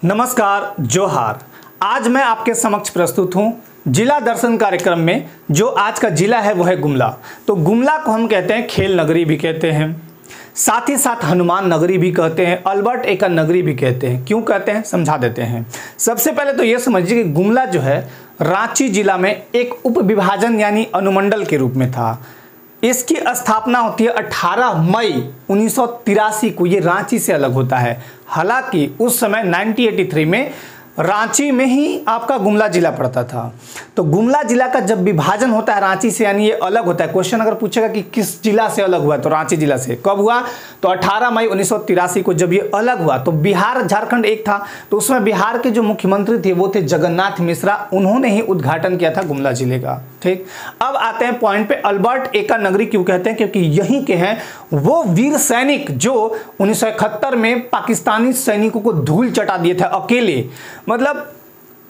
नमस्कार, जोहार। आज मैं आपके समक्ष प्रस्तुत हूँ जिला दर्शन कार्यक्रम में। जो आज का जिला है वो है गुमला। तो गुमला को हम कहते हैं खेल नगरी भी कहते हैं, साथ ही साथ हनुमान नगरी भी कहते हैं, अल्बर्ट एका नगरी भी कहते हैं। क्यों कहते हैं समझा देते हैं। सबसे पहले तो ये समझिए कि गुमला जो है रांची जिला में एक उप विभाजन यानी अनुमंडल के रूप में था। इसकी स्थापना होती है 18 मई 1983 को। ये रांची से अलग होता है। हालांकि उस समय 1983 में रांची में ही आपका गुमला जिला पड़ता था। तो गुमला जिला का जब विभाजन होता है रांची से, यानी ये अलग होता है। क्वेश्चन अगर पूछेगा कि किस जिला से अलग हुआ, तो रांची जिला से। कब हुआ? तो 18 मई 1983 को जब ये अलग हुआ तो बिहार झारखंड एक था। तो उसमें बिहार के जो मुख्यमंत्री थे वो थे जगन्नाथ मिश्रा। उन्होंने ही उद्घाटन किया था गुमला जिले का। ठीक, अब आते हैं पॉइंट पे। अल्बर्ट एका नगरी क्यों कहते हैं? क्योंकि यहीं के हैं वो वीर सैनिक जो 1971 में पाकिस्तानी सैनिकों को धूल चटा दिए थे अकेले, मतलब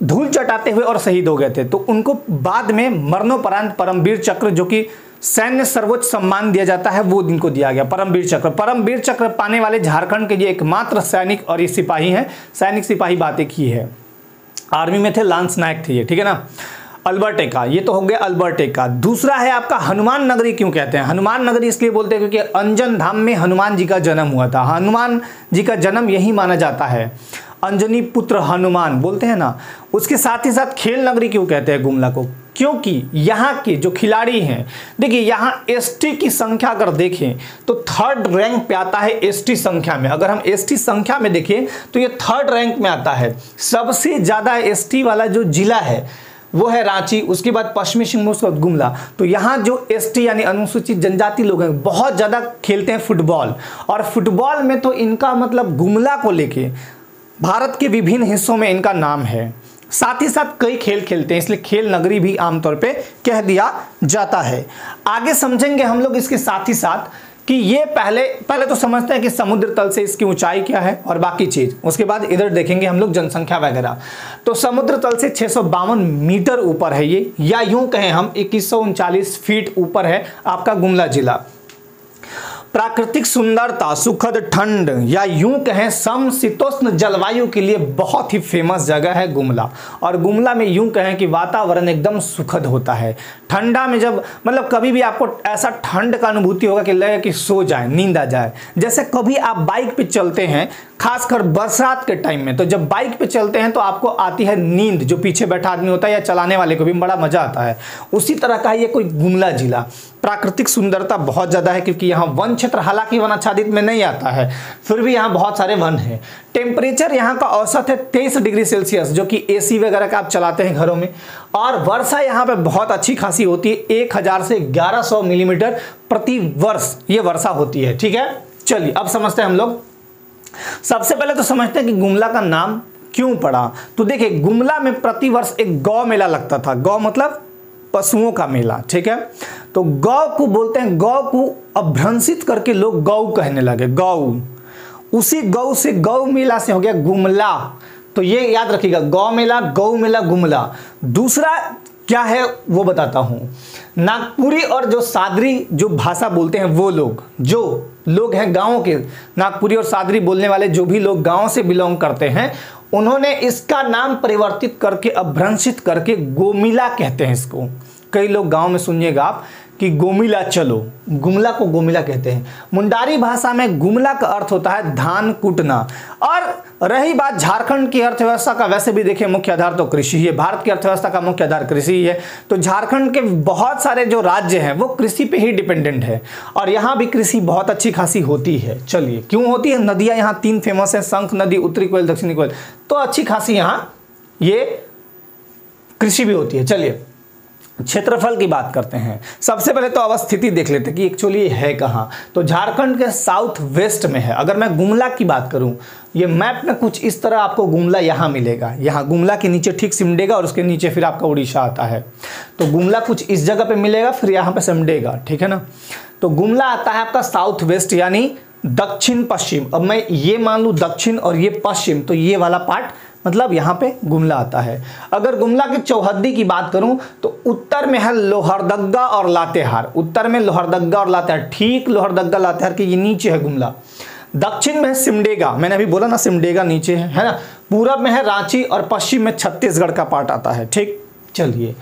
धूल चटाते हुए और शहीद हो गए थे। तो उनको बाद में मरणोपरांत परमवीर चक्र, जो कि सैन्य सर्वोच्च सम्मान दिया जाता है, वो इनको दिया गया परमवीर चक्र। परमवीर चक्र पाने वाले झारखंड के ये एकमात्र सैनिक और ये सिपाही हैं। सैनिक सिपाही बात एक ही है, आर्मी में थे, लांस नायक थे ये। ठीक है ना। अल्बर्ट एका, ये तो हो गया अल्बर्ट एका। दूसरा है आपका हनुमान नगरी। क्यों कहते हैं हनुमान नगरी? इसलिए बोलते हैं क्योंकि अंजन धाम में हनुमान जी का जन्म हुआ था। हनुमान जी का जन्म यही माना जाता है। अंजनी पुत्र हनुमान बोलते हैं ना। उसके साथ ही साथ खेल नगरी क्यों कहते हैं गुमला को? क्योंकि यहाँ के जो खिलाड़ी हैं, देखिए यहाँ एसटी की संख्या अगर देखें तो थर्ड रैंक पे आता है एसटी संख्या में। अगर हम एसटी संख्या में देखें तो ये थर्ड रैंक में आता है। सबसे ज़्यादा एसटी वाला जो जिला है वो है रांची, उसके बाद पश्चिमी सिंहभूम, उसके बाद गुमला। तो यहाँ जो एसटी यानी अनुसूचित जनजाति लोग हैं बहुत ज़्यादा खेलते हैं फुटबॉल। और फुटबॉल में तो इनका मतलब गुमला को लेके भारत के विभिन्न हिस्सों में इनका नाम है। साथ ही साथ कई खेल खेलते हैं, इसलिए खेल नगरी भी आमतौर पे कह दिया जाता है। आगे समझेंगे हम लोग इसके साथ ही साथ कि ये पहले तो समझते हैं कि समुद्र तल से इसकी ऊंचाई क्या है और बाकी चीज। उसके बाद इधर देखेंगे हम लोग जनसंख्या वगैरह। तो समुद्र तल से 652 मीटर ऊपर है ये, या यूं कहें हम 2139 फीट ऊपर है आपका गुमला जिला। प्राकृतिक सुंदरता, सुखद ठंड, या यूं कहें समशीतोष्ण जलवायु के लिए बहुत ही फेमस जगह है गुमला। और गुमला में यूं कहें कि वातावरण एकदम सुखद होता है। ठंडा में जब मतलब कभी भी आपको ऐसा ठंड का अनुभूति होगा कि लगे कि सो जाए, नींद आ जाए। जैसे कभी आप बाइक पे चलते हैं, खासकर बरसात के टाइम में, तो जब बाइक पे चलते हैं तो आपको आती है नींद, जो पीछे बैठा आदमी होता है या चलाने वाले को भी बड़ा मजा आता है। उसी तरह का ये कोई गुमला जिला। प्राकृतिक सुंदरता बहुत ज़्यादा है क्योंकि यहाँ वन क्षेत्र, हालांकि वन आच्छादित में नहीं आता है, फिर भी यहाँ बहुत सारे वन हैं। टेम्परेचर यहाँ का औसत है 23 डिग्री सेल्सियस, जो कि एसी वगैरह का आप चलाते हैं घरों में। और वर्षा यहाँ पे बहुत अच्छी खासी होती है, 1000 से 1100 मिलीमीटर प्रति वर्ष ये वर्षा होती है। ठीक है, चलिए अब समझते हैं हम लोग। सबसे पहले तो समझते हैं कि गुमला का नाम क्यों पड़ा। तो देखिए गुमला में प्रतिवर्ष एक गौ मेला लगता था। गौ मतलब पशुओं का मेला। ठीक है, तो गौ को बोलते हैं, गौ को अभ्रंशित करके लोग गौ कहने लगे, गौ। उसी गौ से गौ मेला से हो गया गुमला। तो ये याद रखिएगा, गौ मेला, गौ मेला, गुमला। दूसरा क्या है वो बताता हूं। नागपुरी और जो सादरी जो भाषा बोलते हैं वो लोग, जो लोग हैं गांवों के, नागपुरी और सादरी बोलने वाले जो भी लोग गांव से बिलोंग करते हैं, उन्होंने इसका नाम परिवर्तित करके अभ्रंशित करके गोमिला कहते हैं इसको। कई लोग गांव में सुनिएगा आप कि गोमिला चलो, गुमला को गोमिला कहते हैं। मुंडारी भाषा में गुमला का अर्थ होता है धान कूटना। और रही बात झारखंड की अर्थव्यवस्था का, वैसे भी देखिए मुख्य आधार तो कृषि ही है। भारत की अर्थव्यवस्था का मुख्य आधार कृषि ही है। तो झारखंड के बहुत सारे जो राज्य हैं वो कृषि पे ही डिपेंडेंट है। और यहाँ भी कृषि बहुत अच्छी खासी होती है। चलिए क्यों होती है? नदियाँ यहाँ 3 फेमस है, शंख नदी, उत्तरी कोयल, दक्षिणी कोयल। तो अच्छी खासी यहाँ ये कृषि भी होती है। चलिए क्षेत्रफल की बात करते हैं। सबसे पहले तो अवस्थिति देख लेते हैं कि एक्चुअली ये है कहाँ। तो झारखंड के साउथ वेस्ट में है। अगर मैं गुमला की बात करूं, ये मैप में कुछ इस तरह आपको गुमला यहाँ मिलेगा। यहाँ गुमला के नीचे ठीक सिमडेगा और उसके नीचे फिर आपका उड़ीसा आता है। तो गुमला कुछ इस जगह पे मिलेगा, फिर यहाँ पे सिमडेगा। ठीक है ना। तो गुमला आता है आपका साउथ वेस्ट यानी दक्षिण पश्चिम। अब मैं ये मान लूँ दक्षिण और ये पश्चिम, तो ये वाला पार्ट मतलब यहाँ पे गुमला आता है। अगर गुमला की चौहद्दी की बात करूं तो उत्तर में है लोहरदग्गा और लातेहार। उत्तर में लोहरदग्गा और लातेहार, ठीक लोहरदग्गा लातेहार के ये नीचे है गुमला। दक्षिण में है सिमडेगा, मैंने अभी बोला ना सिमडेगा नीचे है ना। पूरब में है रांची और पश्चिम में छत्तीसगढ़ का पार्ट आता है। ठीक, चलिए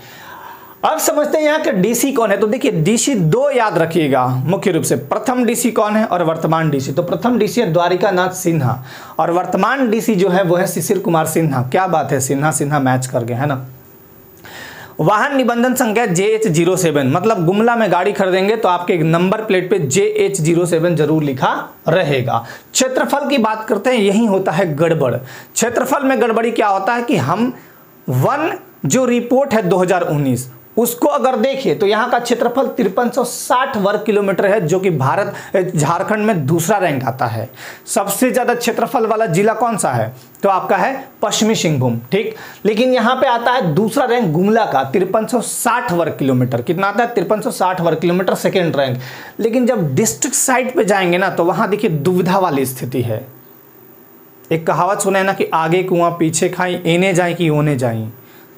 अब समझते हैं यहाँ के डीसी कौन है। तो देखिए डीसी दो याद रखिएगा मुख्य रूप से, प्रथम डीसी कौन है और वर्तमान डीसी। तो प्रथम डीसी है द्वारिका नाथ सिन्हा और वर्तमान डीसी जो है वो है शिशिर कुमार सिन्हा। क्या बात है, सिन्हा सिन्हा मैच कर गए है ना। वाहन निबंधन संख्या JH07, मतलब गुमला में गाड़ी खरीदेंगे तो आपके नंबर प्लेट पे JH07 जरूर लिखा रहेगा। क्षेत्रफल की बात करते हैं, यही होता है गड़बड़। क्षेत्रफल में गड़बड़ी क्या होता है कि हम वन जो रिपोर्ट है 2019 उसको अगर देखिए तो यहाँ का क्षेत्रफल 5360 वर्ग किलोमीटर है, जो कि झारखंड में दूसरा रैंक आता है। सबसे ज्यादा क्षेत्रफल वाला जिला कौन सा है, तो आपका है पश्चिमी सिंहभूम। ठीक, लेकिन यहाँ पे आता है दूसरा रैंक गुमला का 5360 वर्ग किलोमीटर। कितना आता है, 5360 वर्ग किलोमीटर, सेकेंड रैंक। लेकिन जब डिस्ट्रिक्ट साइड पे जाएंगे ना तो वहां देखिए दुविधा वाली स्थिति है। एक कहावत सुना है ना कि आगे कुआं पीछे खाई, एने जाए कि ओने जाई,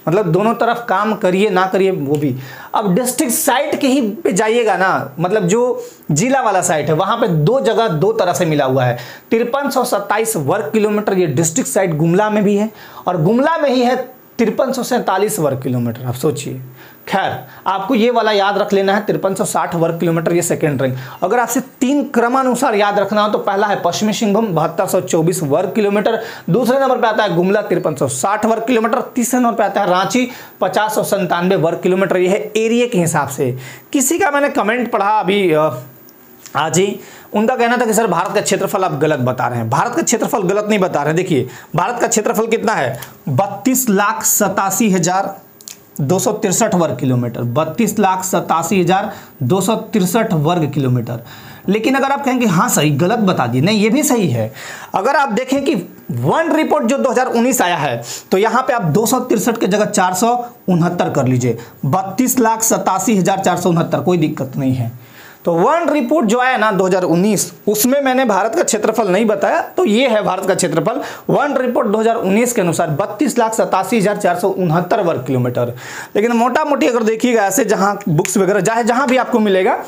मतलब दोनों तरफ काम करिए ना करिए वो भी। अब डिस्ट्रिक्ट साइट के ही पे जाइएगा ना, मतलब जो जिला वाला साइट है वहां पे दो जगह दो तरह से मिला हुआ है। 5327 वर्ग किलोमीटर ये डिस्ट्रिक्ट साइट गुमला में भी है और गुमला में ही है 5347 वर्ग किलोमीटर। आप सोचिए। खैर आपको ये वाला याद रख लेना है, 5360 वर्ग किलोमीटर ये सेकेंड रैंक। अगर आपसे तीन क्रमानुसार याद रखना हो तो पहला है पश्चिमी सिंहभूम 7224 वर्ग किलोमीटर, दूसरे नंबर पे आता है गुमला 5360 वर्ग किलोमीटर, तीसरे नंबर पे आता है रांची 5097 वर्ग किलोमीटर। ये है एरिया के हिसाब से। किसी का मैंने कमेंट पढ़ा अभी आज ही, उनका कहना था कि सर भारत का क्षेत्रफल आप गलत बता रहे हैं। भारत का क्षेत्रफल गलत नहीं बता रहे हैं। देखिए भारत का क्षेत्रफल कितना है, 32,87,263 वर्ग किलोमीटर, 32,87,263 वर्ग किलोमीटर। लेकिन अगर आप कहेंगे हाँ सही, गलत बता दिए, नहीं ये भी सही है। अगर आप देखें कि वन रिपोर्ट जो 2019 आया है तो यहाँ पे आप 263 की जगह 469 कर लीजिए, 32,87,469, कोई दिक्कत नहीं है। तो वन रिपोर्ट जो आया ना 2019 उसमें मैंने भारत का क्षेत्रफल नहीं बताया, तो ये है भारत का क्षेत्रफल वन रिपोर्ट 2019 के अनुसार 32,87,469 वर्ग किलोमीटर। लेकिन मोटा मोटी अगर देखिएगा ऐसे जहां बुक्स वगैरह जहां भी आपको मिलेगा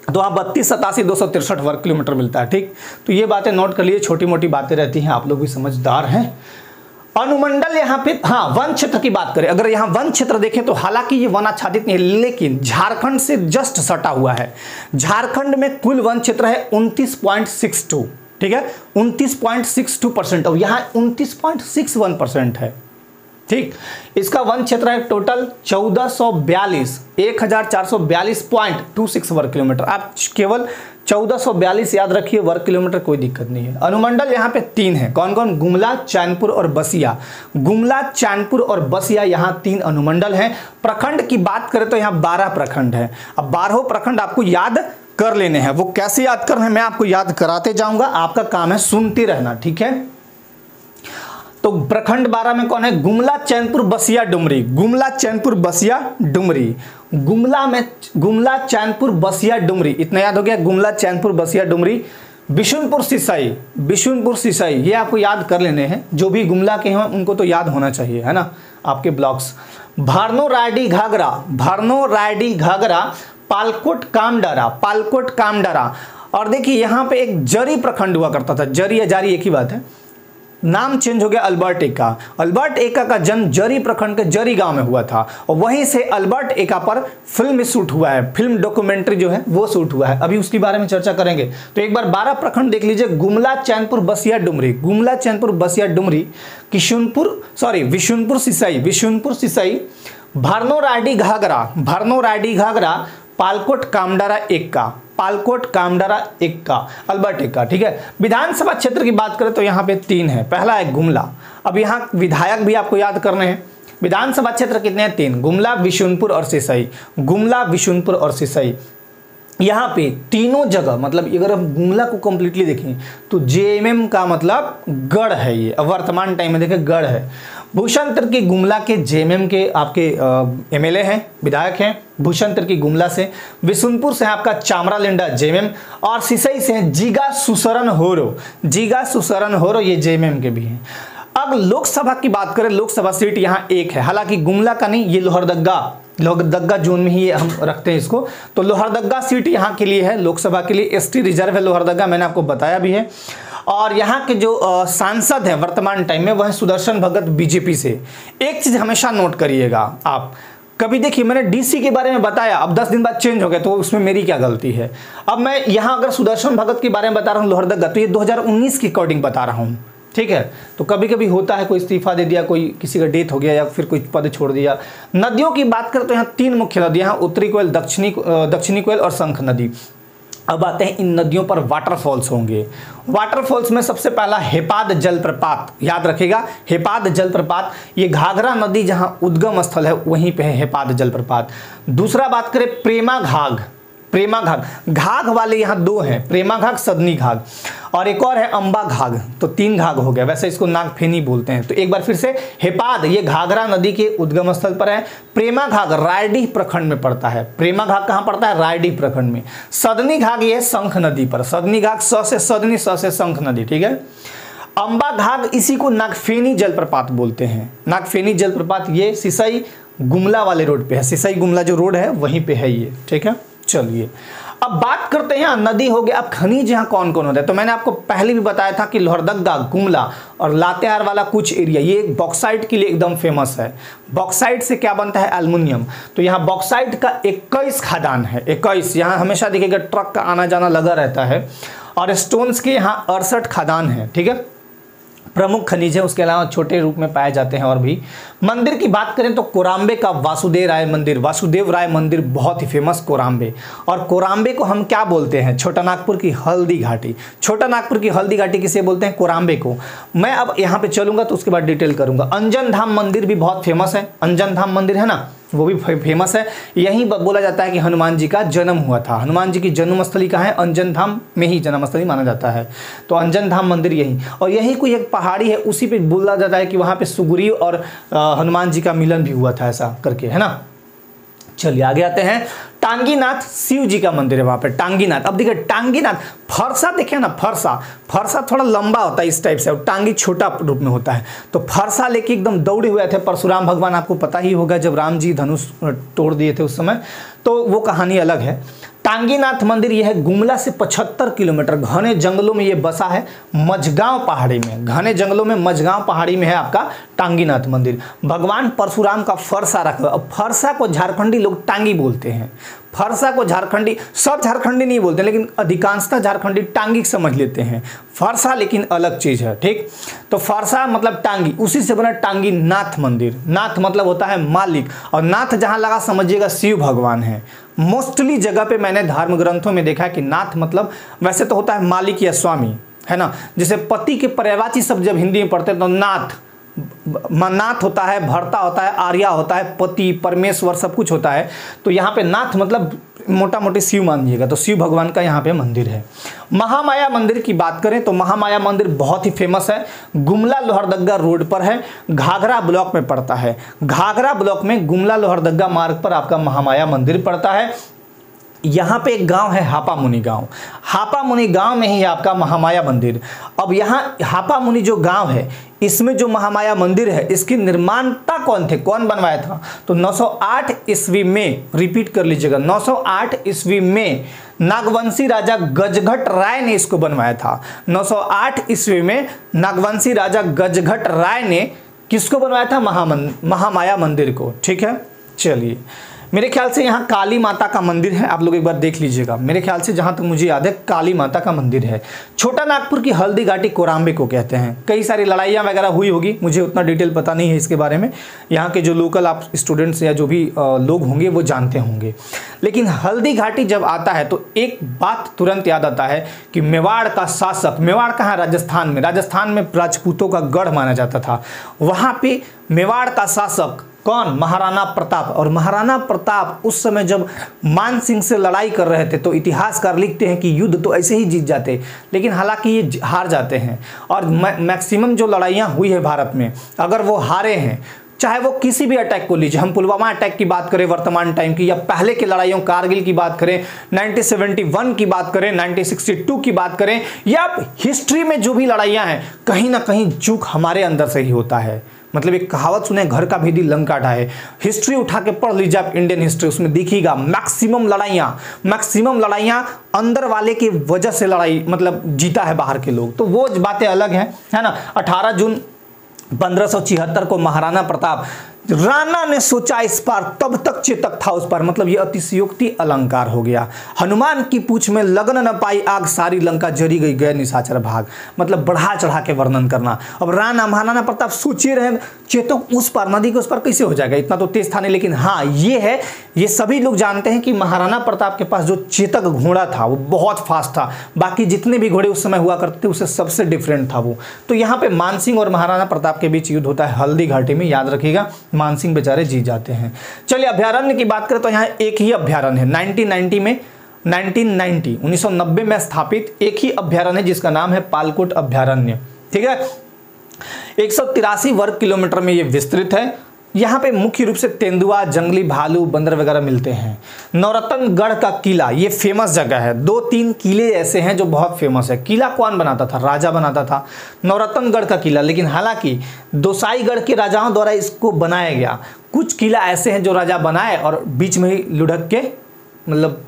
तो आप 32,87,263 वर्ग किलोमीटर मिलता है। ठीक, तो ये बातें नोट कर लिए, छोटी मोटी बातें रहती हैं, आप लोग भी समझदार हैं। अनुमंडल यहाँ पे, हाँ वन क्षेत्र की बात करें, अगर यहाँ वन क्षेत्र देखें तो हालांकि ये वन आच्छादित नहीं है लेकिन झारखंड से जस्ट सटा हुआ है। झारखंड में कुल वन क्षेत्र है 29.62, ठीक है 29.62% और यहाँ 29.61% है। ठीक, इसका वन क्षेत्र है टोटल 1442 वर्ग किलोमीटर। आप केवल 1442 याद रखिए वर्ग किलोमीटर, कोई दिक्कत नहीं है। अनुमंडल यहाँ पे 3 है, कौन कौन, गुमला, चैनपुर और बसिया। गुमला, चैनपुर और बसिया यहाँ 3 अनुमंडल हैं। प्रखंड की बात करें तो यहाँ 12 प्रखंड है। अब 12 प्रखंड आपको याद कर लेने हैं। वो कैसे याद करने हैं मैं आपको याद कराते जाऊंगा, आपका काम है सुनते रहना। ठीक है, तो प्रखंड 12 में कौन है, गुमला, चैनपुर, बसिया, डुमरी। गुमला, चैनपुर, बसिया, डुमरी। गुमला, चैनपुर, बसिया, डुमरी, इतना याद हो गया। गुमला, चैनपुर, बसिया, डुमरी। बिशुनपुर, सिसाई, बिशुनपुर, सिसाई, ये आपको याद कर लेने हैं। जो भी गुमला के हैं उनको तो याद होना चाहिए, है ना, आपके ब्लॉक्स। भारनो, रायडी, घाघरा, भारनो, रायडी, घाघरा, पालकोट, कामडारा, पालकोट, कामडारा। और देखिए यहाँ पे एक जरी प्रखंड हुआ करता था, जरी या जारी एक ही बात है, नाम चेंज हो गया अल्बर्ट एक्का। अल्बर्ट एक्का का जन्म जरी प्रखंड के जरी गांव में हुआ था और वहीं से अल्बर्ट एक्का पर फिल्म शूट हुआ है, फिल्म डॉक्यूमेंट्री जो है वो शूट हुआ है। अभी उसके बारे में चर्चा करेंगे। तो एक बार 12 प्रखंड देख लीजिए, गुमला, चैनपुर, बसिया, डुमरी। गुमला, चैनपुर, बसिया, डुमरी। विशुनपुर, सिसाई, विशुनपुर, सिसाई। भारनो, रायडी, घाघरा, भारनो, रायडी, घाघरा। पालकोट, कामडारा, एक्का, पालकोट, कामडारा, एक्का, अल्बर्ट एक्का। ठीक है, विधानसभा क्षेत्र की बात करें तो यहाँ पे 3 है। पहला है गुमला। अब यहाँ विधायक भी आपको याद करने हैं। विधानसभा क्षेत्र कितने हैं, 3, गुमला, विशुनपुर और सिसाई। गुमला, विशुनपुर और सिसाई। यहाँ पे तीनों जगह, मतलब अगर हम गुमला को कंप्लीटली देखें तो जेएमएम का मतलब गढ़ है ये। अब वर्तमान टाइम में देखें गढ़ है। भूषण तिर्की गुमला के जेएमएम के आपके एमएलए हैं, विधायक हैं भूषण तिर्की गुमला से। विशुनपुर से आपका चामरा लिंडा जेएमएम और सिसई से जीगा सुसरन होरो, जीगा सुसरन होरो, ये जेएमएम के भी हैं। अब लोकसभा की बात करें, लोकसभा सीट यहाँ 1 है, हालांकि गुमला का नहीं, ये लोहरदगा लोहरदगा जोन में ही हम रखते हैं इसको। तो लोहरदगा सीट यहाँ के लिए है, लोकसभा के लिए एसटी रिजर्व है लोहरदगा, मैंने आपको बताया भी है। और यहाँ के जो सांसद हैं वर्तमान टाइम में वह है सुदर्शन भगत बीजेपी से। एक चीज़ हमेशा नोट करिएगा आप, कभी देखिए मैंने डीसी के बारे में बताया, अब 10 दिन बाद चेंज हो गया, तो उसमें मेरी क्या गलती है। अब मैं यहाँ अगर सुदर्शन भगत के बारे में बता रहा हूँ लोहरदगा, तो ये 2019 की अकॉर्डिंग बता रहा हूँ, ठीक है। तो कभी कभी होता है कोई इस्तीफा दे दिया, कोई किसी का डेथ हो गया या फिर कोई पद छोड़ दिया। नदियों की बात करें तो यहाँ 3 मुख्य नदियाँ हैं, उत्तरी कोयल, दक्षिणी कोयल और शंख नदी। अब आते हैं इन नदियों पर वाटरफॉल्स होंगे। वाटरफॉल्स में सबसे पहला हेपाद जलप्रपात, याद रखिएगा हेपाद जलप्रपात, ये घाघरा नदी जहां उद्गम स्थल है वहीं पे है हेपाद जलप्रपात। दूसरा बात करें प्रेमा घाघ, प्रेमा घाघ, घाघ वाले यहाँ 2 हैं, प्रेमा घाघ, सदनी घाघ, और एक और है अंबा घाघ, तो 3 घाघ हो गया। वैसे इसको नागफेनी बोलते हैं। तो एक बार फिर से, हेपाद ये घाघरा नदी के उद्गम स्थल पर है। प्रेमा घाघ रायडीह प्रखंड में पड़ता है। प्रेमा घाघ कहाँ पड़ता है? रायडीह प्रखंड में। सदनी घाघ ये शंख नदी पर, सदनी घाघ स से सदनी, स से शंख नदी, ठीक है। अंबा घाघ इसी को नागफेनी जलप्रपात बोलते हैं। नागफेनी जलप्रपात ये सिसई गुमला वाले रोड पे है, सिसई गुमला जो रोड है वहीं पे है ये, ठीक है। चलिए अब बात करते हैं, नदी हो गया। अब खनिज यहाँ कौन कौन होता है? तो मैंने आपको पहले भी बताया था कि लोहरदगा, गुमला और लातेहार वाला कुछ एरिया ये बॉक्साइट के लिए एकदम फेमस है। बॉक्साइट से क्या बनता है? एल्युमिनियम। तो यहाँ बॉक्साइट का 21 खदान है, 21। यहाँ हमेशा देखिएगा ट्रक का आना जाना लगा रहता है। और स्टोन्स के यहाँ 68 खदान है, ठीक है। प्रमुख खनिज है, उसके अलावा छोटे रूप में पाए जाते हैं और भी। मंदिर की बात करें तो कोराम्बे का वासुदेव राय मंदिर, वासुदेव राय मंदिर बहुत ही फेमस कोराम्बे। और कोराम्बे को हम क्या बोलते हैं? छोटा नागपुर की हल्दी घाटी। छोटा नागपुर की हल्दी घाटी किसे बोलते हैं? कोराम्बे को। मैं अब यहाँ पे चलूंगा तो उसके बाद डिटेल करूंगा। अंजन धाम मंदिर भी बहुत फेमस है, अंजन धाम मंदिर है ना, वो भी फेमस है। यहीं बोला जाता है कि हनुमान जी का जन्म हुआ था। हनुमान जी की जन्मस्थली कहाँ है? अंजन धाम में ही जन्मस्थली माना जाता है। तो अंजन धाम मंदिर यहीं, और यहीं कोई एक पहाड़ी है, उसी पे बोला जाता है कि वहाँ पे सुग्रीव और हनुमान जी का मिलन भी हुआ था, ऐसा करके, है ना। चलिए आगे आते हैं। टांगीनाथ शिव जी का मंदिर है वहाँ पे, टांगीनाथ। अब देखिए टांगीनाथ, फरसा देखिए ना, फरसा, फरसा थोड़ा लंबा होता है इस टाइप से और टांगी छोटा रूप में होता है। तो फरसा लेके एकदम दौड़े हुए थे परशुराम भगवान, आपको पता ही होगा जब राम जी धनुष तोड़ दिए थे उस समय, तो वो कहानी अलग है। टांगीनाथ मंदिर यह है गुमला से 75 किलोमीटर घने जंगलों में ये बसा है, मझगांव पहाड़ी में, घने जंगलों में मझगांव पहाड़ी में है आपका टांगीनाथ मंदिर। भगवान परशुराम का फरसा रखा हुआ। अब फरसा को झारखंडी लोग टांगी बोलते हैं, फरसा को झारखंडी, सब झारखंडी नहीं बोलते लेकिन अधिकांशतः झारखंडी टांगी समझ लेते हैं। फरसा लेकिन अलग चीज है, ठीक। तो फरसा मतलब टांगी, उसी से बना टांगी नाथ मंदिर। नाथ मतलब होता है मालिक, और नाथ जहां लगा समझिएगा शिव भगवान है। मोस्टली जगह पे मैंने धर्म ग्रंथों में देखा है कि नाथ मतलब वैसे तो होता है मालिक या स्वामी, है ना। जैसे पति के पर्यायवाची शब्द जब हिंदी में पढ़ते हैं तो नाथ, नाथ होता है, भर्ता होता है, आर्या होता है, पति, परमेश्वर, सब कुछ होता है। तो यहाँ पे नाथ मतलब मोटा मोटी शिव मानिएगा, तो शिव भगवान का यहाँ पे मंदिर है। महामाया मंदिर की बात करें तो महामाया मंदिर बहुत ही फेमस है, गुमला लोहरदगा रोड पर है, घाघरा ब्लॉक में पड़ता है। घाघरा ब्लॉक में गुमला लोहरदगा मार्ग पर आपका महामाया मंदिर पड़ता है। यहाँ पे एक गांव है हापामुनि गांव, हापामुनि गांव में ही आपका महामाया मंदिर। अब यहाँ हापामुनि जो गांव है, इसमें जो महामाया मंदिर है, इसकी निर्माणता कौन थे, कौन बनवाया था? तो 908 ईस्वी में, रिपीट कर लीजिएगा, 908 ईस्वी में नागवंशी राजा गजघट राय ने इसको बनवाया था। 908 ईस्वी में नागवंशी राजा गजघट राय ने किसको बनवाया था? महामाया मंदिर को, ठीक है। चलिए मेरे ख्याल से यहाँ काली माता का मंदिर है, आप लोग एक बार देख लीजिएगा। मेरे ख्याल से जहाँ तक मुझे याद है काली माता का मंदिर है। छोटा नागपुर की हल्दी घाटी कोराम्बे को कहते हैं। कई सारी लड़ाइयाँ वगैरह हुई होगी, मुझे उतना डिटेल पता नहीं है इसके बारे में। यहाँ के जो लोकल आप स्टूडेंट्स या जो भी लोग होंगे वो जानते होंगे। लेकिन हल्दी घाटी जब आता है तो एक बात तुरंत याद आता है कि मेवाड़ का शासक, मेवाड़ कहाँ? राजस्थान में। राजस्थान में राजपूतों का गढ़ माना जाता था। वहाँ पे मेवाड़ का शासक कौन? महाराणा प्रताप। और महाराणा प्रताप उस समय जब मान सिंह से लड़ाई कर रहे थे तो इतिहासकार लिखते हैं कि युद्ध तो ऐसे ही जीत जाते, लेकिन हालांकि ये हार जाते हैं। और मैक्सिमम जो लड़ाइयाँ हुई है भारत में, अगर वो हारे हैं, चाहे वो किसी भी अटैक को लीजिए, हम पुलवामा अटैक की बात करें वर्तमान टाइम की, या पहले के लड़ाइयों कारगिल की बात करें, 1971 की बात करें, 1962 की बात करें, या हिस्ट्री में जो भी लड़ाइयाँ हैं, कहीं ना कहीं चूक हमारे अंदर से ही होता है। मतलब एक कहावत सुने, घर का भेदी लंका ढाए। हिस्ट्री उठा के पढ़ लीजिए आप, इंडियन हिस्ट्री, उसमें देखिएगा मैक्सिमम लड़ाइयाँ अंदर वाले की वजह से लड़ाई मतलब जीता है बाहर के लोग, तो वो बातें अलग हैं, है ना। 18 जून 1576 को महाराणा प्रताप, राणा ने सोचा इस पार, तब तक चेतक था उस पार, मतलब ये अतिशयोक्ति अलंकार हो गया। हनुमान की पूंछ में लगन न पाई आग, सारी लंका जरी गई, गए निशाचर भाग, मतलब बढ़ा चढ़ा के वर्णन करना। अब राणा महाराणा प्रताप सोचे रहे चेतक उस पार, नदी के उस पार कैसे हो जाएगा, इतना तो तेज था नहीं। लेकिन हाँ ये है, ये सभी लोग जानते हैं कि महाराणा प्रताप के पास जो चेतक घोड़ा था वो बहुत फास्ट था, बाकी जितने भी घोड़े उस समय हुआ करते थे उससे सबसे डिफरेंट था वो। तो यहाँ पे मानसिंह और महाराणा प्रताप के बीच युद्ध होता है हल्दी घाटी में, याद रखिएगा, मानसिंह बेचारे जीत जाते हैं। चलिए अभ्यारण्य की बात करें तो यहाँ एक ही अभ्यारण्य है 1990 में स्थापित एक ही अभ्यारण्य है जिसका नाम है पालकोट अभ्यारण्य। ठीक है, 183 वर्ग किलोमीटर में ये विस्तृत है। यहाँ पे मुख्य रूप से तेंदुआ, जंगली भालू, बंदर वगैरह मिलते हैं। नौरत्नगढ़ का किला ये फेमस जगह है, 2-3 किले ऐसे हैं जो बहुत फेमस है। किला कौन बनाता था, राजा बनाता था, नौरत्नगढ़ का किला। लेकिन हालांकि दोसाईगढ़ के राजाओं द्वारा इसको बनाया गया। कुछ किला ऐसे हैं जो राजा बनाए और बीच में ही लुढ़क के मतलब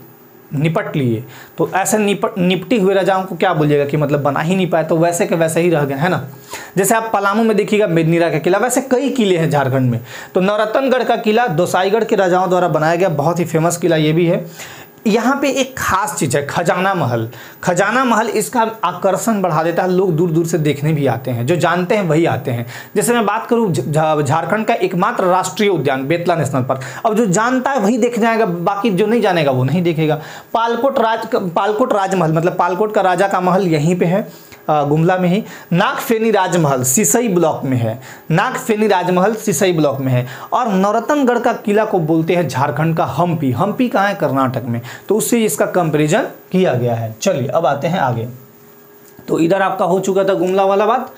निपट लिए, तो ऐसे निपटी हुए राजाओं को क्या बोलिएगा कि मतलब बना ही नहीं पाए, तो वैसे के वैसे ही रह गए, है ना। जैसे आप पलामू में देखिएगा मेदिनीरा का किला, वैसे कई किले हैं झारखंड में। तो नौरत्नगढ़ का किला दोसाईगढ़ के राजाओं द्वारा बनाया गया, बहुत ही फेमस किला ये भी है। यहाँ पे एक खास चीज़ है खजाना महल। खजाना महल इसका आकर्षण बढ़ा देता है, लोग दूर दूर से देखने भी आते हैं, जो जानते हैं वही आते हैं। जैसे मैं बात करूँ झारखंड का एकमात्र राष्ट्रीय उद्यान बेतला नेशनल पार्क, अब जो जानता है वही देखने आएगा, बाकी जो नहीं जानेगा वो नहीं देखेगा। पालकोट राजमहल, मतलब पालकोट का राजा का महल यहीं पे है, गुमला में ही। नागफेनी राजमहल सिसई ब्लॉक में है, नागफेनी राजमहल सिसई ब्लॉक में है। और नौरत्नगढ़ का किला को बोलते हैं झारखंड का हम्पी। हम्पी कहाँ है, कर्नाटक में, तो उससे इसका कंपैरिजन किया गया है। चलिए अब आते हैं आगे। तो इधर आपका हो चुका था गुमला वाला बात,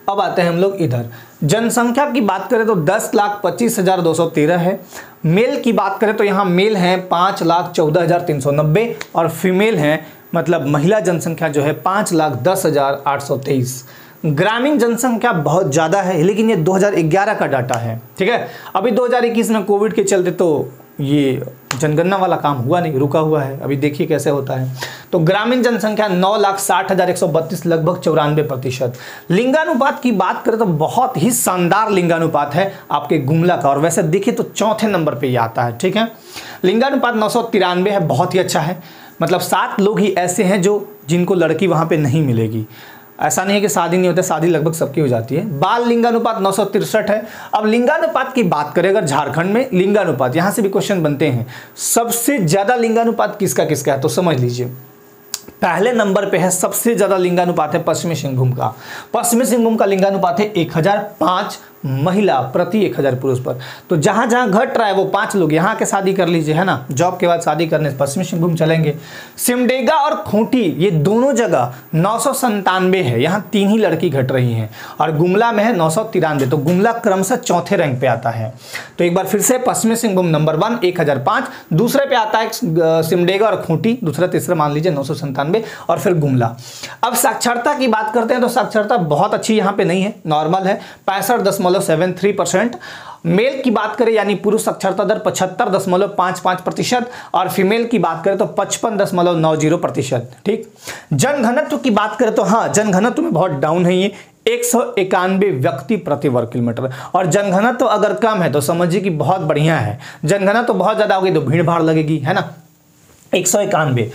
अब आते हैं हम लोग इधर। जनसंख्या की बात करें तो 10,25,213 है। मेल की बात करें तो यहाँ मेल हैं 5,14,390 और फीमेल हैं मतलब महिला जनसंख्या जो है 5,10,823। ग्रामीण जनसंख्या बहुत ज़्यादा है, लेकिन ये 2011 का डाटा है। ठीक है, अभी 2021 में कोविड के चलते तो ये जनगणना वाला काम हुआ नहीं, रुका हुआ है, अभी देखिए कैसे होता है। तो ग्रामीण जनसंख्या 9,60,132, लगभग 94%। लिंगानुपात की बात करें तो बहुत ही शानदार लिंगानुपात है आपके गुमला का, और वैसे देखिए तो चौथे नंबर पे ये आता है। ठीक है, लिंगानुपात 993 है, बहुत ही अच्छा है। मतलब 7 लोग ही ऐसे हैं जिनको लड़की वहाँ पे नहीं मिलेगी। ऐसा नहीं है कि शादी नहीं होता, शादी लगभग सबकी हो जाती है। बाल लिंगानुपात 963 है। अब लिंगानुपात की बात करें अगर झारखंड में लिंगानुपात, यहाँ से भी क्वेश्चन बनते हैं, सबसे ज़्यादा लिंगानुपात किसका किसका है, तो समझ लीजिए पहले नंबर पे है, सबसे ज़्यादा लिंगानुपात है पश्चिमी सिंहभूम का। पश्चिमी सिंहभूम का लिंगानुपात है 1005 महिला प्रति 1000 पुरुष पर। तो जहाँ जहाँ घट रहा है वो 5 लोग यहाँ के शादी कर लीजिए, है ना, जॉब के बाद शादी करने से पश्चिमी सिंहभूम चलेंगे। सिमडेगा और खूंटी ये दोनों जगह 997 है, यहाँ 3 ही लड़की घट रही हैं, और गुमला में है 993। तो गुमला क्रमशः चौथे रैंक पे आता है। तो एक बार फिर से पश्चिमी सिंहभूम नंबर 1 1005, दूसरे पे आता है सिमडेगा और खूंटी, दूसरा तीसरा मान लीजिए 997, और फिर गुमला। अब साक्षरता की बात करते हैं तो साक्षरता बहुत अच्छी यहाँ पे नहीं है, नॉर्मल है, 65.73%। मेल की बात करें यानी पुरुष साक्षरता दर 75.55%, और फीमेल की बात करें तो 55.90%। ठीक, जनघनत्व की बात करें तो हाँ, जनघनत्व में बहुत डाउन है ये, 191 व्यक्ति प्रति वर्ग किलोमीटर। और जनघनत्व अगर कम है तो समझिए कि बहुत बढ़िया है, जनघनत्व बहुत ज़्यादा होगी तो भीड़ भाड़ लगेगी, है ना। 191।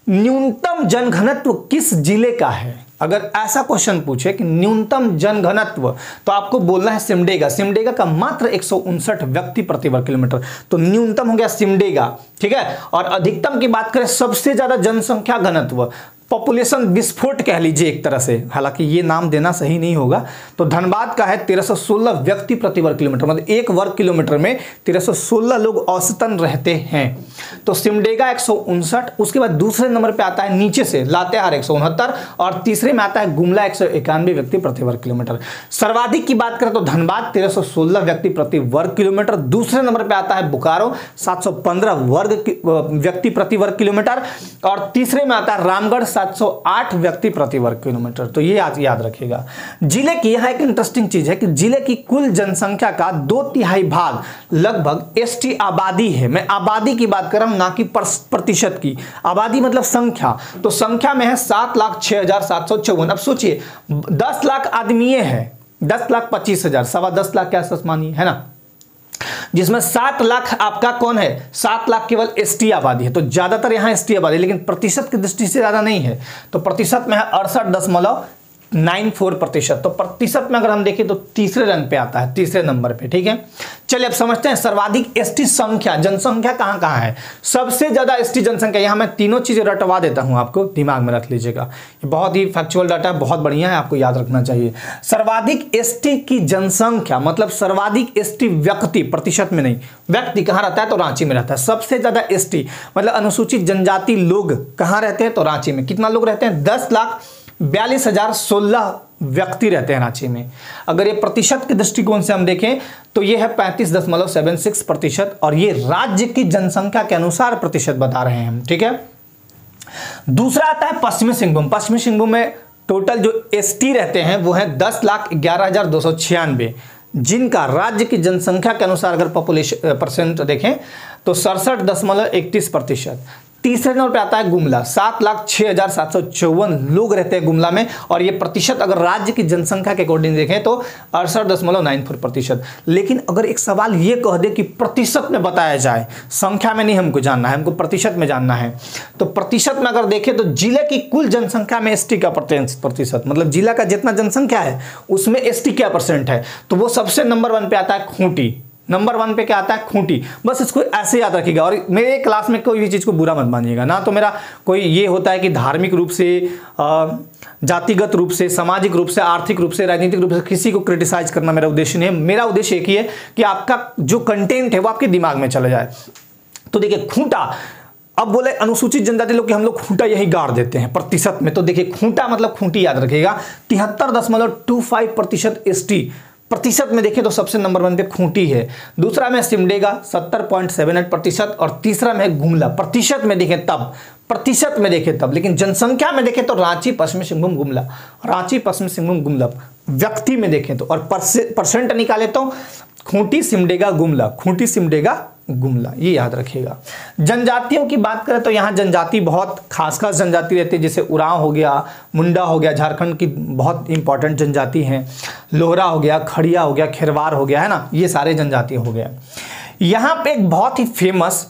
न्यूनतम जनघनत्व किस जिले का है, अगर ऐसा क्वेश्चन पूछे कि न्यूनतम जनघनत्व, तो आपको बोलना है सिमडेगा। सिमडेगा का मात्र 159 व्यक्ति प्रति वर्ग किलोमीटर, तो न्यूनतम हो गया सिमडेगा। ठीक है, और अधिकतम की बात करें, सबसे ज्यादा जनसंख्या घनत्व, पॉपुलेशन विस्फोट कह लीजिए एक तरह से, हालांकि ये नाम देना सही नहीं होगा, तो धनबाद का है 1316 व्यक्ति प्रति वर्ग किलोमीटर, मतलब 1 वर्ग किलोमीटर में 1316 लोग औसतन रहते हैं। तो सिमडेगा 159, उसके बाद दूसरे नंबर पे आता है नीचे से लातेहार 169, और तीसरे में आता है गुमला 191 व्यक्ति प्रति वर्ग किलोमीटर। सर्वाधिक की बात करें तो धनबाद 1316 व्यक्ति प्रति वर्ग किलोमीटर, दूसरे नंबर पे आता है बोकारो 715 व्यक्ति प्रति वर्ग किलोमीटर, और तीसरे में आता है रामगढ़ 708 व्यक्ति प्रति वर्ग किलोमीटर। तो ये याद रखिएगा। जिले की यहाँ एक इंटरेस्टिंग चीज है कि जिले की कुल जनसंख्या का 2/3 भाग लगभग एसटी आबादी है। मैं आबादी की बात कर रहा हूं, ना कि प्रतिशत की। आबादी मतलब संख्या, तो संख्या में है 7,06,754। अब सोचिए 10 लाख आदमी है, 10,25,000, 10.25 लाख के आसपास मानिए, है ना, जिसमें 7 लाख आपका कौन है, 7 लाख केवल एसटी आबादी है। तो ज्यादातर यहाँ एसटी आबादी, लेकिन प्रतिशत की दृष्टि से ज्यादा नहीं है। तो प्रतिशत में है 68.94%। तो प्रतिशत में अगर हम देखें तो तीसरे रंग पे आता है, तीसरे नंबर पे। ठीक है, चलिए अब समझते हैं सर्वाधिक एसटी संख्या, जनसंख्या कहां कहां है। सबसे ज्यादा एसटी जनसंख्या, यहां मैं तीनों चीजें रटवा देता हूं, आपको दिमाग में रख लीजिएगा। ये बहुत ही फैक्चुअल डाटा है, बहुत बढ़िया है, आपको याद रखना चाहिए। सर्वाधिक एसटी की जनसंख्या मतलब सर्वाधिक एसटी व्यक्ति, प्रतिशत में नहीं, व्यक्ति कहां रहता है तो रांची में रहता है। सबसे ज्यादा एसटी मतलब अनुसूचित जनजाति लोग कहां रहते हैं तो रांची में। कितना लोग रहते हैं, 10,42,016 व्यक्ति रहते हैं रांची में। अगर ये प्रतिशत के दृष्टिकोण से हम देखें तो ये है 35.76%, और ये राज्य की जनसंख्या के अनुसार प्रतिशत बता रहे हैं हम। ठीक है, दूसरा आता है पश्चिमी सिंहभूम। पश्चिमी सिंहभूम में टोटल जो एसटी रहते हैं वो है 10,11,296, जिनका राज्य की जनसंख्या के अनुसार अगर पॉपुलेशन परसेंट देखें तो 67.31%। तीसरे नंबर पे आता है गुमला, 7,06,754 लोग रहते हैं गुमला में, और ये प्रतिशत अगर राज्य की जनसंख्या के अकॉर्डिंग देखें तो 68.94%। लेकिन अगर एक सवाल ये कह दे कि प्रतिशत में बताया जाए, संख्या में नहीं हमको जानना है, हमको प्रतिशत में जानना है, तो प्रतिशत में अगर देखें तो जिले की कुल जनसंख्या में एसटी का प्रतिशत, मतलब जिला का जितना जनसंख्या है उसमें एसटी क्या परसेंट है, तो वो सबसे नंबर 1 पे आता है खूंटी। नंबर 1 पे क्या आता है, खूंटी। बस इसको ऐसे याद रखिएगा। और मेरे क्लास में कोई भी चीज़ को बुरा मत मानिएगा ना, तो मेरा कोई ये होता है कि धार्मिक रूप से, जातिगत रूप से, सामाजिक रूप से, आर्थिक रूप से, राजनीतिक रूप से किसी को क्रिटिसाइज करना मेरा उद्देश्य नहीं है। मेरा उद्देश्य एक ही है कि आपका जो कंटेंट है वो आपके दिमाग में चला जाए। तो देखिए खूंटा, अब बोले अनुसूचित जनजाति लोग कि हम लोग खूंटा यही गाड़ देते हैं प्रतिशत में, तो देखिए खूंटा मतलब खूंटी याद रखिएगा, 73.25% एसटी। प्रतिशत में देखें तो सबसे नंबर 1 पे खूंटी है, दूसरा में सिमडेगा 70.78%, और तीसरा में गुमला। प्रतिशत में देखें तब, प्रतिशत में देखें तब, लेकिन जनसंख्या में देखें तो रांची, पश्चिमी सिंहभूम, गुमला, रांची, पश्चिमी सिंहभूम, गुमला। व्यक्ति में देखें तो, और परसेंट निकाले तो खूंटी, सिमडेगा, गुमला, खूंटी, सिमडेगा, गुमला, ये याद रखिएगा। जनजातियों की बात करें तो यहाँ जनजाति बहुत खास जनजाति रहती है, जैसे उरांव हो गया, मुंडा हो गया, झारखंड की बहुत इंपॉर्टेंट जनजाति हैं, लोहरा हो गया, खड़िया हो गया, खेरवार हो गया, है ना, ये सारे जनजाति हो गया। यहाँ पे एक बहुत ही फेमस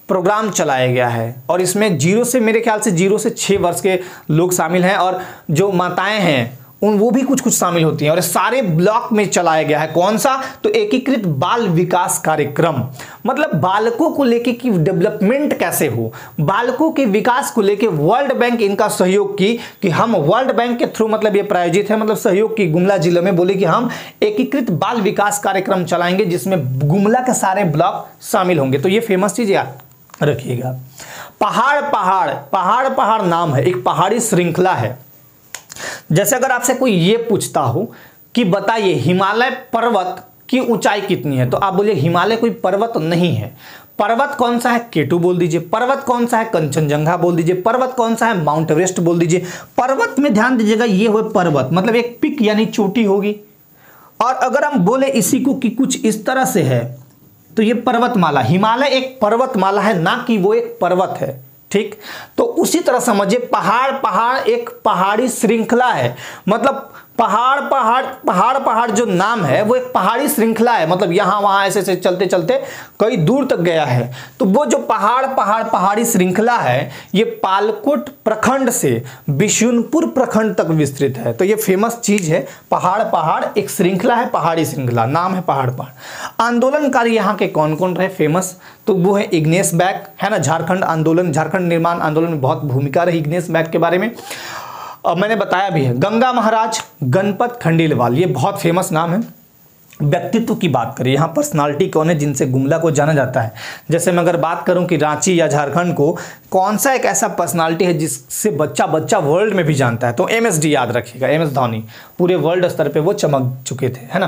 प्रोग्राम चलाया गया है, और इसमें 0 से, मेरे ख्याल से 0 से 6 वर्ष के लोग शामिल हैं, और जो माताएं हैं वो भी कुछ शामिल होती हैं, और सारे ब्लॉक में चलाया गया है। कौन सा, तो एकीकृत बाल विकास कार्यक्रम, मतलब बालकों को लेके कि डेवलपमेंट कैसे हो, बालकों के विकास को लेके वर्ल्ड बैंक इनका सहयोग की, कि हम वर्ल्ड बैंक के थ्रू, मतलब ये प्रायोजित है, मतलब सहयोग की गुमला जिले में, बोले कि हम एकीकृत बाल विकास कार्यक्रम चलाएंगे जिसमें गुमला के सारे ब्लॉक शामिल होंगे। तो ये फेमस चीज याद रखिएगा। पहाड़ नाम है, एक पहाड़ी श्रृंखला है। जैसे अगर आपसे कोई ये पूछता हो कि बताइए हिमालय पर्वत की ऊंचाई कितनी है, तो आप बोलिए हिमालय कोई पर्वत नहीं है। पर्वत कौन सा है, केटू बोल दीजिए। पर्वत कौन सा है, कंचनजंगा बोल दीजिए। पर्वत कौन सा है, माउंट एवरेस्ट बोल दीजिए। पर्वत में ध्यान दीजिएगा, ये हुए पर्वत, मतलब एक पिक यानी चोटी होगी। और अगर हम बोले इसी को कि कुछ इस तरह से है, तो ये पर्वतमाला, हिमालय एक पर्वतमाला है, ना कि वो एक पर्वत है। ठीक, तो उसी तरह समझिए पहाड़ एक पहाड़ी श्रृंखला है, मतलब पहाड़ जो नाम है वो एक पहाड़ी श्रृंखला है, मतलब यहां वहां ऐसे चलते चलते कई दूर तक गया है। तो वो जो पहाड़ी श्रृंखला है, ये पालकोट प्रखंड से बिशुनपुर प्रखंड तक विस्तृत है। तो ये फेमस चीज है, पहाड़ एक श्रृंखला है, पहाड़ी श्रृंखला, नाम है पहाड़। आंदोलनकारी यहाँ के कौन कौन रहे फेमस, तो वो है इग्नेस बैक, है ना, झारखंड निर्माण आंदोलन में बहुत भूमिका रही इग्नेस बैक के बारे में, और मैंने बताया भी है। गंगा महाराज, गणपत खंडेलवाल, ये बहुत फेमस नाम है। व्यक्तित्व की बात करें, यहाँ पर्सनालिटी कौन है जिनसे गुमला को जाना जाता है। जैसे मैं अगर बात करूं कि रांची या झारखंड को कौन सा एक ऐसा पर्सनालिटी है जिससे बच्चा वर्ल्ड में भी जानता है, तो एमएसडी याद रखिएगा, एमएस धोनी, पूरे वर्ल्ड स्तर पे वो चमक चुके थे, है ना।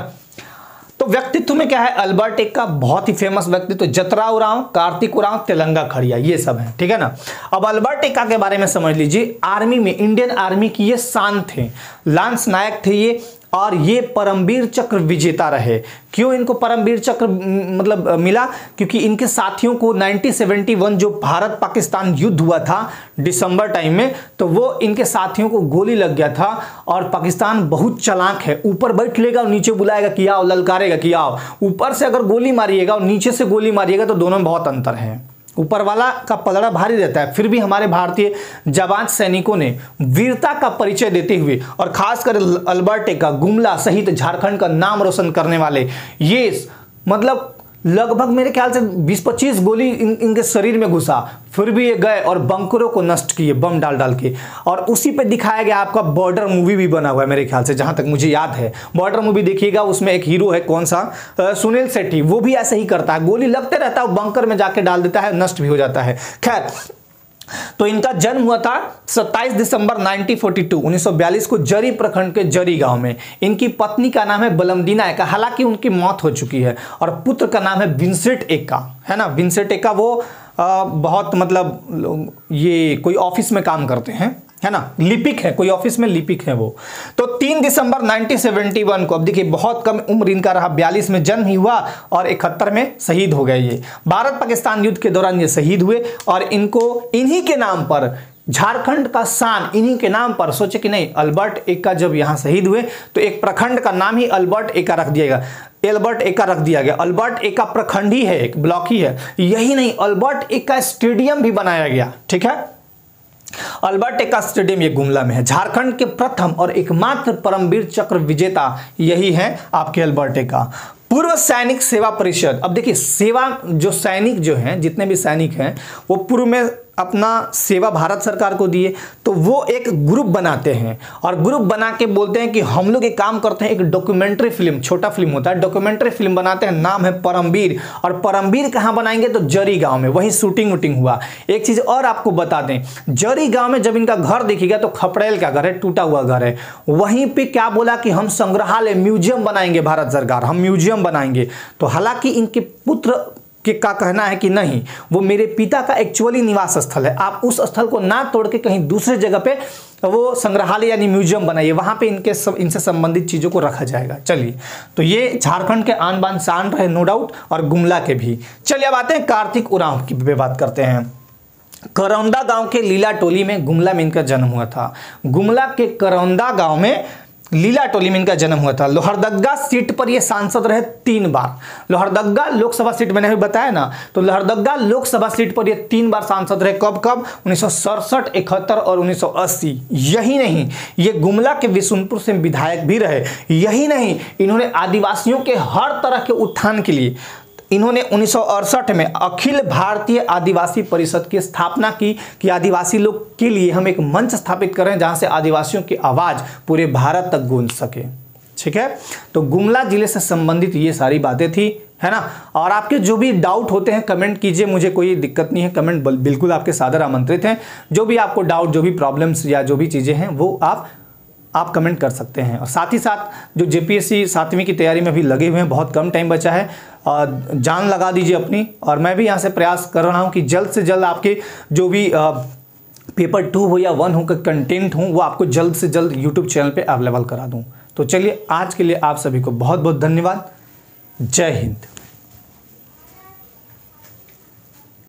तो व्यक्तित्व में क्या है, अल्बर्ट एक्का बहुत ही फेमस व्यक्तित्व, जतरा उरांव, कार्तिक उरांव, तेलंगा खड़िया, ये सब हैं, ठीक है ना। अब अल्बर्ट एक्का के बारे में समझ लीजिए, आर्मी में, इंडियन आर्मी की ये शान थे, लांस नायक थे ये, और ये परमवीर चक्र विजेता रहे। क्यों इनको परमवीर चक्र मतलब मिला, क्योंकि इनके साथियों को 1971 जो भारत पाकिस्तान युद्ध हुआ था दिसंबर टाइम में, तो वो इनके साथियों को गोली लग गया था। और पाकिस्तान बहुत चालाक है, ऊपर बैठ लेगा और नीचे बुलाएगा कि आओ, ललकारेगा कि आओ। ऊपर से अगर गोली मारिएगा और नीचे से गोली मारिएगा तो दोनों में बहुत अंतर है। ऊपर वाला का पलड़ा भारी रहता है, फिर भी हमारे भारतीय जाबाज सैनिकों ने वीरता का परिचय देते हुए, और खासकर अल्बर्ट एक्का, गुमला सहित झारखंड का नाम रोशन करने वाले, ये मतलब लगभग मेरे ख्याल से 20-25 गोली इनके शरीर में घुसा, फिर भी ये गए और बंकरों को नष्ट किए बम डाल डाल के। और उसी पे दिखाया गया, आपका बॉर्डर मूवी भी बना हुआ है मेरे ख्याल से, जहां तक मुझे याद है। बॉर्डर मूवी देखिएगा, उसमें एक हीरो है, कौन सा, सुनील शेट्टी, वो भी ऐसे ही करता है, गोली लगते रहता है, बंकर में जाके डाल देता है, नष्ट भी हो जाता है। खैर, तो इनका जन्म हुआ था 27 दिसंबर 1942 को जरी प्रखंड के जरी गांव में। इनकी पत्नी का नाम है बलमदीना एक्का, हालांकि उनकी मौत हो चुकी है, और पुत्र का नाम है विंसेंट एक्का, है ना। विंसेंट एक्का वो बहुत मतलब ये कोई ऑफिस में काम करते हैं, है ना, लिपिक है, कोई ऑफिस में लिपिक है वो। तो 3 दिसंबर 1971 को, अब देखिए बहुत कम उम्र इनका रहा, 42 में जन्म ही हुआ और 71 में शहीद हो गए। ये भारत पाकिस्तान युद्ध के दौरान ये शहीद हुए, और इनको इन्हीं के नाम पर झारखंड का शान, इन्हीं के नाम पर, सोचे कि नहीं, अल्बर्ट एक्का जब यहाँ शहीद हुए तो एक प्रखंड का नाम ही अल्बर्ट एक्का रख दिया गया, अल्बर्ट एक्का रख दिया गया। अल्बर्ट एक्का प्रखंड ही है, एक ब्लॉक ही है। यही नहीं, अल्बर्ट एक्का स्टेडियम भी बनाया गया, ठीक है। अल्बर्ट एक्का स्टेडियम ये गुमला में है। झारखंड के प्रथम और एकमात्र परमवीर चक्र विजेता यही है आपके अल्बर्ट एक्का। पूर्व सैनिक सेवा परिषद, अब देखिए सेवा, जो सैनिक जो हैं, जितने भी सैनिक हैं, वो पूर्व में अपना सेवा भारत सरकार को दिए, तो वो एक ग्रुप बनाते हैं, और ग्रुप बना के बोलते हैं कि हम लोग एक काम करते हैं, एक डॉक्यूमेंट्री फिल्म, छोटा फिल्म होता है, डॉक्यूमेंट्री फिल्म बनाते हैं, नाम है परमवीर। और परमवीर कहाँ बनाएंगे, तो जरी गांव में, वहीं शूटिंग वूटिंग हुआ। एक चीज और आपको बता दें, जरी गांव में जब इनका घर देखिएगा तो खपड़ेल का घर है, टूटा हुआ घर है। वहीं पे क्या बोला कि हम संग्रहालय, म्यूजियम बनाएंगे, भारत सरकार हम म्यूजियम बनाएंगे। तो हालांकि इनके पुत्र का कहना है कि नहीं, वो मेरे पिता का एक्चुअली निवास स्थल है, आप उस स्थल को ना तोड़ के कहीं दूसरे जगह पे वो संग्रहालय यानी म्यूजियम बनाइए, वहां पे इनसे संबंधित चीजों को रखा जाएगा। चलिए, तो ये झारखंड के आन बान शान रहे, नो डाउट, और गुमला के भी। चलिए अब आते हैं कार्तिक उरांव की बात करते हैं। करौंदा गांव के लीला टोली में, गुमला में इनका जन्म हुआ था। गुमला के करौंदा गांव में लीला टोली में इनका जन्म हुआ था। लोहरदगा सीट पर ये सांसद रहे 3 बार। लोहरदगा लोकसभा सीट मैंने अभी बताया ना, तो लोहरदगा लोकसभा सीट पर ये 3 बार सांसद रहे। कब कब, 1967, 71 और 1980। यही नहीं, ये गुमला के विशुनपुर से विधायक भी रहे। यही नहीं, इन्होंने आदिवासियों के हर तरह के उत्थान के लिए इन्होंने 1968 में अखिल भारतीय आदिवासी परिषद की स्थापना की, कि आदिवासी लोग के लिए हम एक मंच स्थापित करें जहां से आदिवासियों की आवाज़ पूरे भारत तक गूंज सके। ठीक है, तो गुमला जिले से संबंधित ये सारी बातें थी, है ना। और आपके जो भी डाउट होते हैं कमेंट कीजिए, मुझे कोई दिक्कत नहीं है, कमेंट बिल्कुल आपके सादर आमंत्रित हैं। जो भी आपको डाउट, जो भी प्रॉब्लम्स या जो भी चीज़ें हैं वो आप कमेंट कर सकते हैं। और साथ ही साथ जो जेपीएससी 7वीं की तैयारी में भी लगे हुए हैं, बहुत कम टाइम बचा है, जान लगा दीजिए अपनी। और मैं भी यहाँ से प्रयास कर रहा हूँ कि जल्द से जल्द आपके जो भी पेपर 2 हो या 1 हो का कंटेंट हो, वो आपको जल्द से जल्द यूट्यूब चैनल पे अवेलेबल करा दूँ। तो चलिए, आज के लिए आप सभी को बहुत बहुत धन्यवाद। जय हिंद।